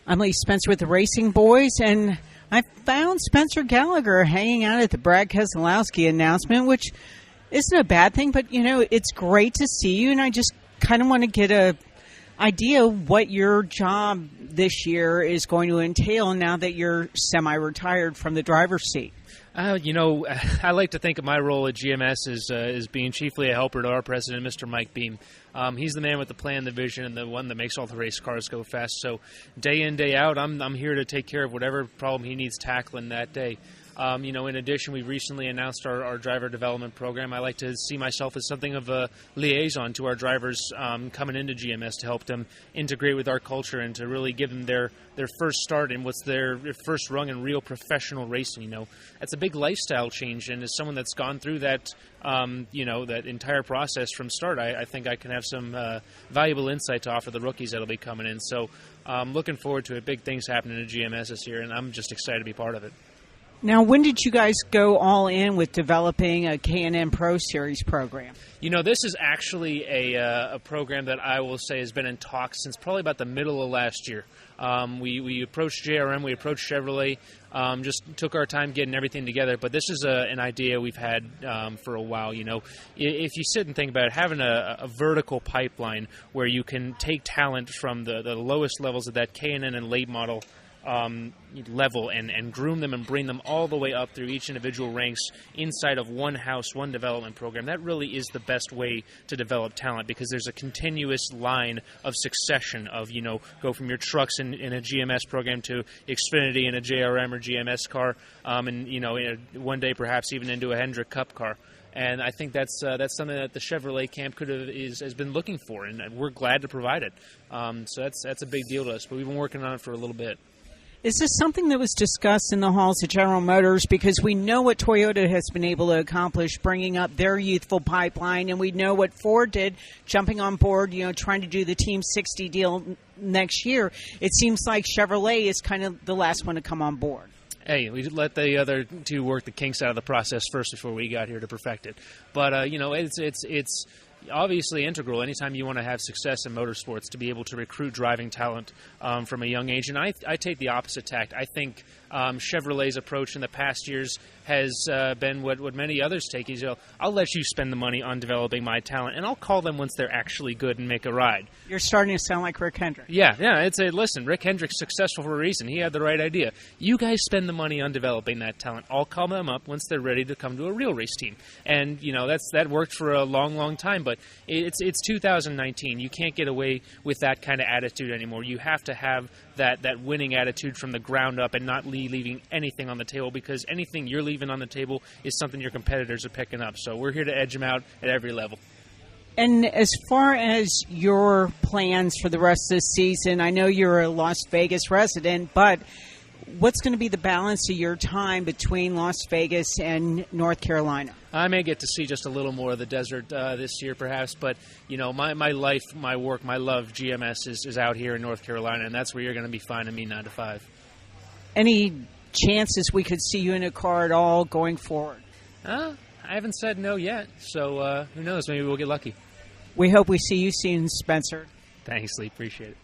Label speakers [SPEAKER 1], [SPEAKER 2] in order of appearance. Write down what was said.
[SPEAKER 1] I'm Lee Spencer with the RacinBoys, and I found Spencer Gallagher hanging out at the Brad Keselowski announcement, which isn't a bad thing, but, it's great to see you, and I just kind of want to get a idea what your job this year is going to entail now that you're semi-retired from the driver's seat.
[SPEAKER 2] I like to think of my role at GMS as being chiefly a helper to our president, Mr. Mike Beam. He's the man with the plan, the vision, and the one that makes all the race cars go fast. So day in, day out, I'm here to take care of whatever problem he needs tackling that day. In addition, we recently announced our driver development program. I like to see myself as something of a liaison to our drivers coming into GMS to help them integrate with our culture and to really give them their first start in what's their first rung in real professional racing. That's a big lifestyle change, and as someone that's gone through that, that entire process from start, I think I can have some valuable insight to offer the rookies that'll be coming in. So looking forward to it. Big things happening at GMS this year, and I'm just excited to be part of it.
[SPEAKER 1] Now, when did you guys go all in with developing a K&N Pro Series program?
[SPEAKER 2] This is actually a program that I will say has been in talks since probably about the middle of last year. We approached JRM, we approached Chevrolet, just took our time getting everything together. But this is an idea we've had for a while. If you sit and think about it, having a vertical pipeline where you can take talent from the lowest levels of that K&N and late model level and groom them and bring them all the way up through each individual ranks inside of one house, one development program. That really is the best way to develop talent, because there's a continuous line of succession of, go from your trucks in a GMS program to Xfinity in a JRM or GMS car, and one day perhaps even into a Hendrick Cup car. And I think that's something that the Chevrolet camp has been looking for, and we're glad to provide it. So that's a big deal to us, but we've been working on it for a little bit.
[SPEAKER 1] Is this something that was discussed in the halls of General Motors? Because we know what Toyota has been able to accomplish bringing up their youthful pipeline, and we know what Ford did jumping on board, trying to do the Team 60 deal next year. It seems like Chevrolet is kind of the last one to come on board.
[SPEAKER 2] Hey, we let the other two work the kinks out of the process first before we got here to perfect it. But, it's obviously integral anytime you want to have success in motorsports to be able to recruit driving talent from a young age. And I take the opposite tact. I think Chevrolet's approach in the past years has been what many others take is, I'll let you spend the money on developing my talent, and I'll call them once they're actually good and make a ride.
[SPEAKER 1] You're starting to sound like Rick Hendrick.
[SPEAKER 2] Yeah. Listen, Rick Hendrick's successful for a reason. He had the right idea. You guys spend the money on developing that talent. I'll call them up once they're ready to come to a real race team. And, that worked for a long, long time, but it's 2019. You can't get away with that kind of attitude anymore. You have to have that winning attitude from the ground up and not leaving anything on the table, because anything you're leaving on the table is something your competitors are picking up. So we're here to edge them out at every level.
[SPEAKER 1] And as far as your plans for the rest of the season, I know you're a Las Vegas resident, but what's going to be the balance of your time between Las Vegas and North Carolina?
[SPEAKER 2] I may get to see just a little more of the desert this year, perhaps, but, my life, my work, my love, GMS is out here in North Carolina, and that's where you're going to be finding me 9 to 5.
[SPEAKER 1] Any chances we could see you in a car at all going forward?
[SPEAKER 2] I haven't said no yet, so who knows? Maybe we'll get lucky.
[SPEAKER 1] We hope we see you soon, Spencer.
[SPEAKER 2] Thanks, Lee. Appreciate it.